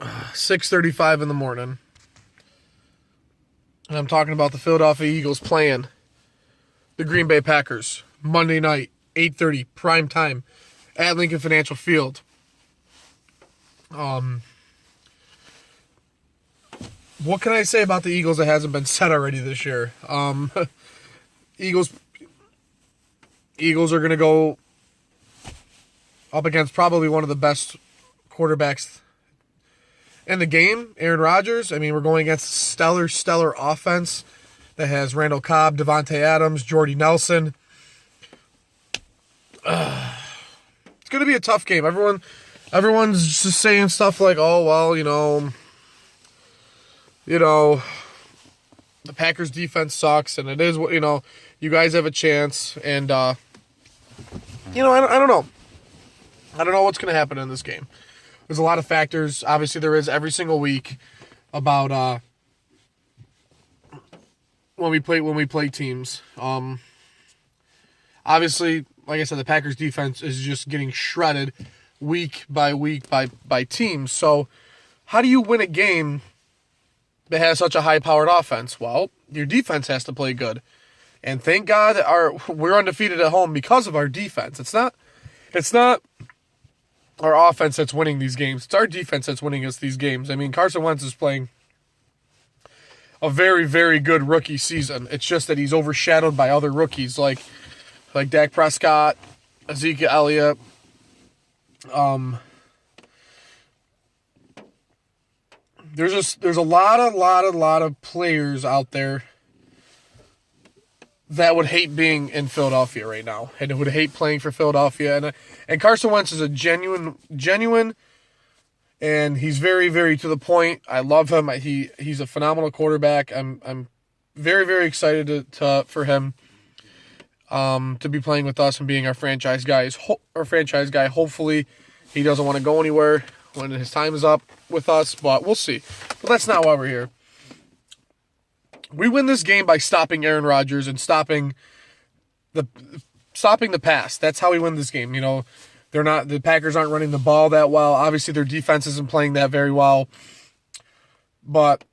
6:35 in the morning. And I'm talking about the Philadelphia Eagles playing the Green Bay Packers Monday night, 8:30 prime time at Lincoln Financial Field. What can I say about the Eagles that hasn't been said already this year? Eagles are going to go up against probably one of the best quarterbacks in the game, Aaron Rodgers. I mean, we're going against stellar offense that has Randall Cobb, Devontae Adams, Jordy Nelson. It's going to be a tough game. Everyone's just saying stuff like, "Oh, well, the Packers defense sucks, and it is what, you guys have a chance." And I don't know. I don't know what's going to happen in this game. There's a lot of factors. Obviously, there is every single week about when we play teams. Obviously, like I said, the Packers defense is just getting shredded week by week by teams. So, how do you win a game that has such a high-powered offense? Well, your defense has to play good. And thank God we're undefeated at home because of our defense. It's not our offense that's winning these games. It's our defense that's winning us these games. I mean, Carson Wentz is playing a very, very good rookie season. It's just that he's overshadowed by other rookies like Dak Prescott, Ezekiel Elliott. There's a lot of players out there that would hate being in Philadelphia right now and would hate playing for Philadelphia. And Carson Wentz is a genuine, and he's very, very to the point. I love him. He's a phenomenal quarterback. I'm very, very excited for him to be playing with us and being our franchise guy. Hopefully, he doesn't want to go anywhere when his time is up with us, but we'll see. But that's not why we're here. We win this game by stopping Aaron Rodgers and stopping the pass. That's how we win this game. The Packers aren't running the ball that well. Obviously, their defense isn't playing that very well. But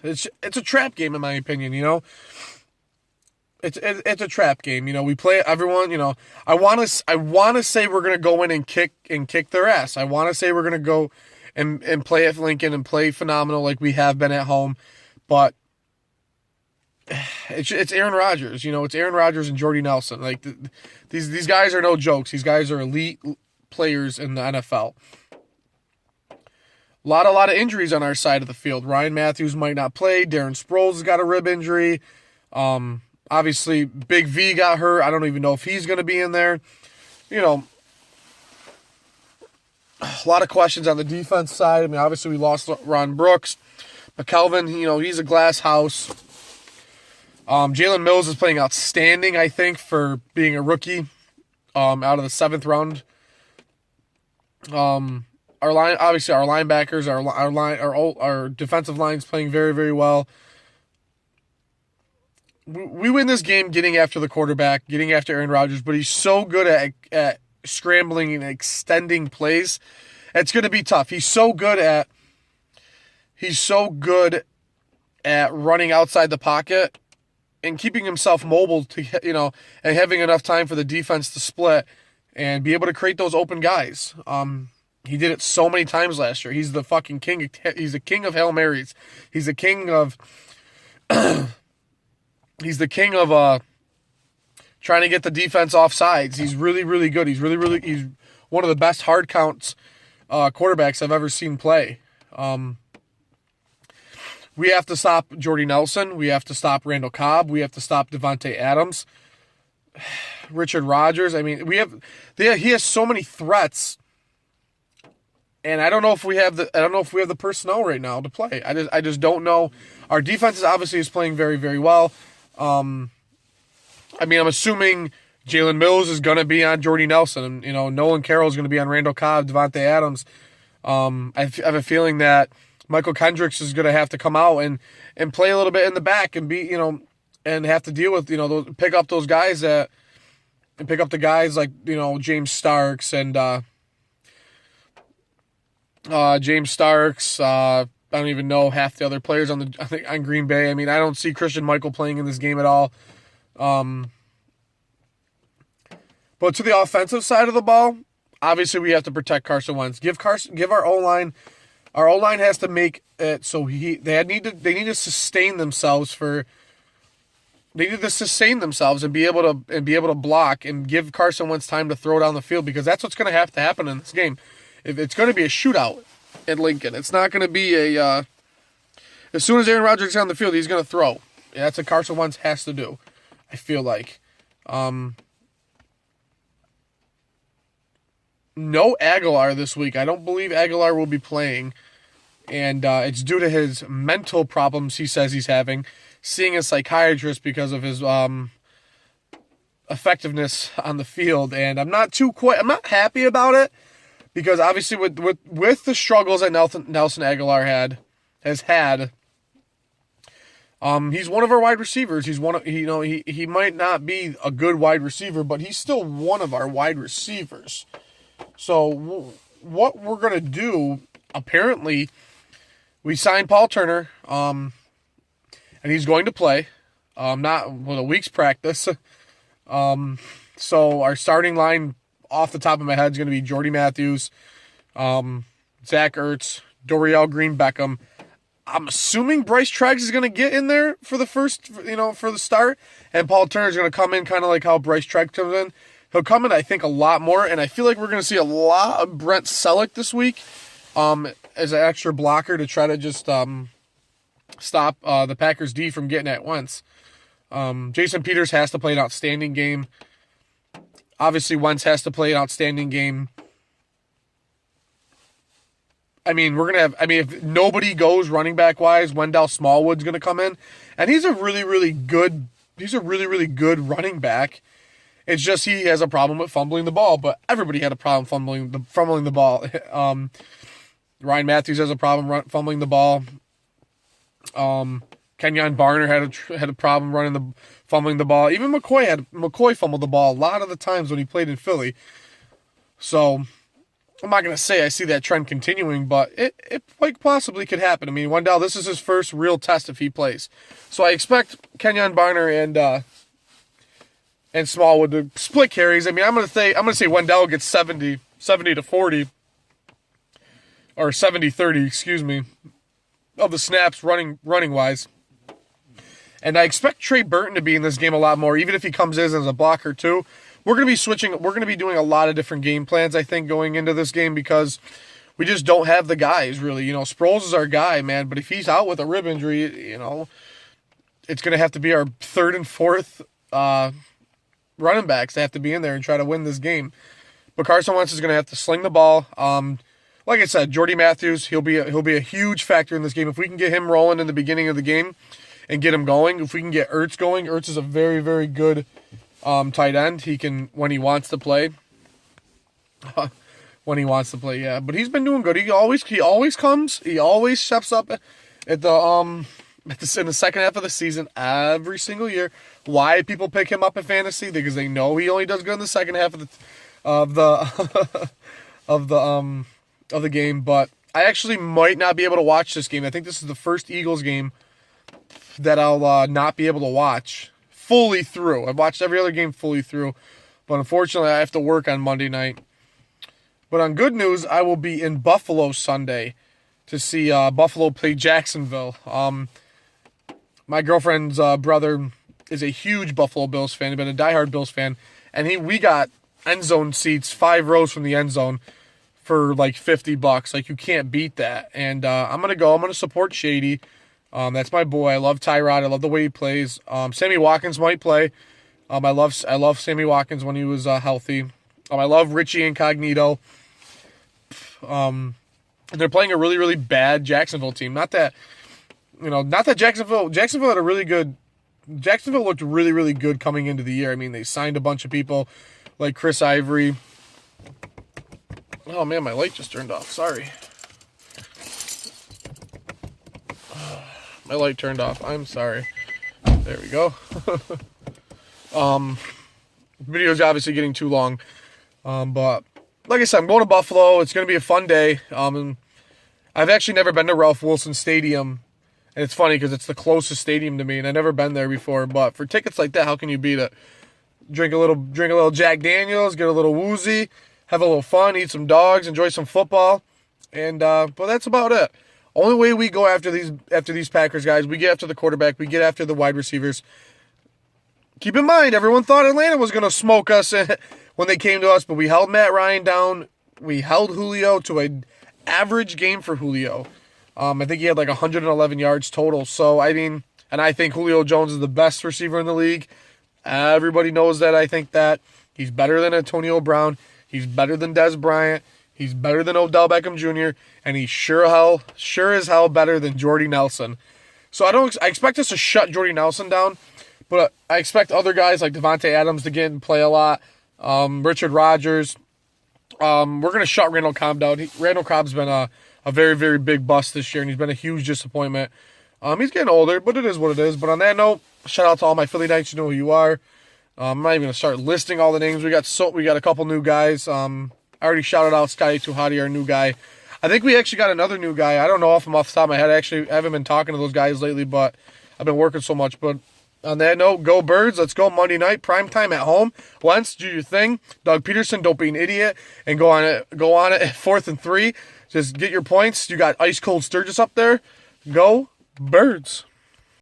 it's a trap game, in my opinion. It's a trap game. We play everyone. I want to say we're gonna go in and kick their ass. I want to say we're gonna go and play at Lincoln and play phenomenal like we have been at home, but it's Aaron Rodgers. It's Aaron Rodgers and Jordy Nelson. Like these guys are no jokes. These guys are elite players in the NFL. A lot of injuries on our side of the field. Ryan Matthews might not play. Darren Sproles has got a rib injury. Obviously, Big V got hurt. I don't even know if he's going to be in there. A lot of questions on the defense side. I mean, obviously, we lost Ron Brooks. McKelvin, he's a glass house. Jalen Mills is playing outstanding, I think, for being a rookie out of the 7th round. Our linebackers, our defensive line is playing very, very well. We win this game getting after the quarterback, getting after Aaron Rodgers, but he's so good at scrambling and extending plays. It's going to be tough. He's so good at running outside the pocket and keeping himself mobile and having enough time for the defense to split and be able to create those open guys. He did it so many times last year. He's the fucking king. He's the king of Hail Marys. He's the king of trying to get the defense off sides. He's really, really good. He's one of the best hard counts quarterbacks I've ever seen play. We have to stop Jordy Nelson. We have to stop Randall Cobb. We have to stop Devontae Adams. Richard Rodgers. I mean, he has so many threats, and I don't know if we have the personnel right now to play. I just don't know. Our defense is playing very, very well. I'm assuming Jalen Mills is going to be on Jordy Nelson, and Nolan Carroll is going to be on Randall Cobb, Devontae Adams. I have a feeling that Michael Kendricks is going to have to come out and play a little bit in the back and be, and have to deal with, pick up those guys and pick up the guys like, James Starks and James Starks. I don't even know half the other players on Green Bay. I mean, I don't see Christian Michael playing in this game at all. But to the offensive side of the ball, obviously we have to protect Carson Wentz. Give our O-line. Our O-line has to make it so they need to sustain themselves and be able to block and give Carson Wentz time to throw down the field, because that's what's going to have to happen in this game. If it's going to be a shootout at Lincoln, it's not going to be as soon as Aaron Rodgers is on the field, he's going to throw. Yeah, that's what Carson Wentz has to do, I feel like. No Aguilar this week. I don't believe Aguilar will be playing. And it's due to his mental problems he says he's having. Seeing a psychiatrist because of his effectiveness on the field. And I'm not happy about it. Because obviously with the struggles that Nelson Aguilar has had, he's one of our wide receivers. He's he might not be a good wide receiver, but he's still one of our wide receivers. So what we're going to do, apparently, we signed Paul Turner, and he's going to play, not with a week's practice. So our starting line, off the top of my head, is going to be Jordy Matthews, Zach Ertz, Dorial Green-Beckham. I'm assuming Bryce Treggs is going to get in there for the for the start, and Paul Turner is going to come in kind of like how Bryce Treggs comes in. He'll come in, I think, a lot more, and I feel like we're going to see a lot of Brent Selleck this week as an extra blocker to try to just stop the Packers' D from getting at Wentz. Jason Peters has to play an outstanding game. Obviously, Wentz has to play an outstanding game. I mean, if nobody goes running back wise, Wendell Smallwood's going to come in, and he's a really, really good running back. It's just he has a problem with fumbling the ball, but everybody had a problem fumbling the ball. Ryan Matthews has a problem fumbling the ball. Kenyon Barner had a problem fumbling the ball. Even McCoy fumbled the ball a lot of the times when he played in Philly. So I'm not going to say I see that trend continuing, but it quite possibly could happen. I mean, Wendell, this is his first real test if he plays. So I expect Kenyon Barner and Smallwood to split carries. I mean, I'm gonna say Wendell gets 70 to 40, or 70-30, excuse me, of the snaps running wise. And I expect Trey Burton to be in this game a lot more, even if he comes in as a blocker too. We're gonna be doing a lot of different game plans, I think, going into this game, because we just don't have the guys really. Sproles is our guy, man, but if he's out with a rib injury, it's gonna have to be our third and fourth running backs to have to be in there and try to win this game. But Carson Wentz is going to have to sling the ball. Like I said, Jordy Matthews, he'll be a huge factor in this game. If we can get him rolling in the beginning of the game and get him going, if we can get Ertz going, Ertz is a very, very good tight end. He can, when he wants to play. Yeah. But he's been doing good. He always comes. He always steps up at the in the second half of the season every single year. Why people pick him up in fantasy? Because they know he only does good in the second half of the game. But I actually might not be able to watch this game. I think this is the first Eagles game that I'll not be able to watch fully through. I've watched every other game fully through, but unfortunately I have to work on Monday night. But on good news, I will be in Buffalo Sunday to see Buffalo play Jacksonville. My girlfriend's brother is a huge Buffalo Bills fan. He's been a diehard Bills fan. And we got end zone seats, 5 rows from the end zone for like $50. Like, you can't beat that. And I'm going to go. I'm going to support Shady. That's my boy. I love Tyrod. I love the way he plays. Sammy Watkins might play. I love Sammy Watkins when he was healthy. I love Richie Incognito. They're playing a really, really bad Jacksonville team. Not that Jacksonville had a really good. Jacksonville looked really, really good coming into the year. I mean, they signed a bunch of people like Chris Ivory. Oh man, my light just turned off. Sorry. My light turned off. I'm sorry. There we go. Video's obviously getting too long. But like I said, I'm going to Buffalo. It's going to be a fun day. I've actually never been to Ralph Wilson Stadium, and it's funny because it's the closest stadium to me, and I've never been there before. But for tickets like that, how can you beat it? Drink a little Jack Daniels, get a little woozy, have a little fun, eat some dogs, enjoy some football, and but that's about it. Only way we go after these Packers guys, we get after the quarterback, we get after the wide receivers. Keep in mind, everyone thought Atlanta was going to smoke us when they came to us, but we held Matt Ryan down. We held Julio to an average game for Julio. I think he had like 111 yards total. So, I mean, and I think Julio Jones is the best receiver in the league. Everybody knows that. I think that. He's better than Antonio Brown. He's better than Dez Bryant. He's better than Odell Beckham Jr. And he's sure as hell better than Jordy Nelson. So I expect us to shut Jordy Nelson down. But I expect other guys like Davante Adams to get and play a lot. Richard Rodgers. We're going to shut Randall Cobb down. Randall Cobb's been a very, very big bust this year, and he's been a huge disappointment. He's getting older, but it is what it is. But on that note, shout out to all my Philly Knights. You know who you are. I'm not even going to start listing all the names. We got a couple new guys. I already shouted out Scotty Tuhati, our new guy. I think we actually got another new guy. I don't know if I'm off the top of my head. I actually haven't been talking to those guys lately, but I've been working so much. But on that note, go Birds. Let's go Monday night, primetime at home. Wentz, do your thing. Doug Peterson, don't be an idiot. And go on it at 4th and 3. Just get your points. You got ice cold Sturgis up there. Go Birds.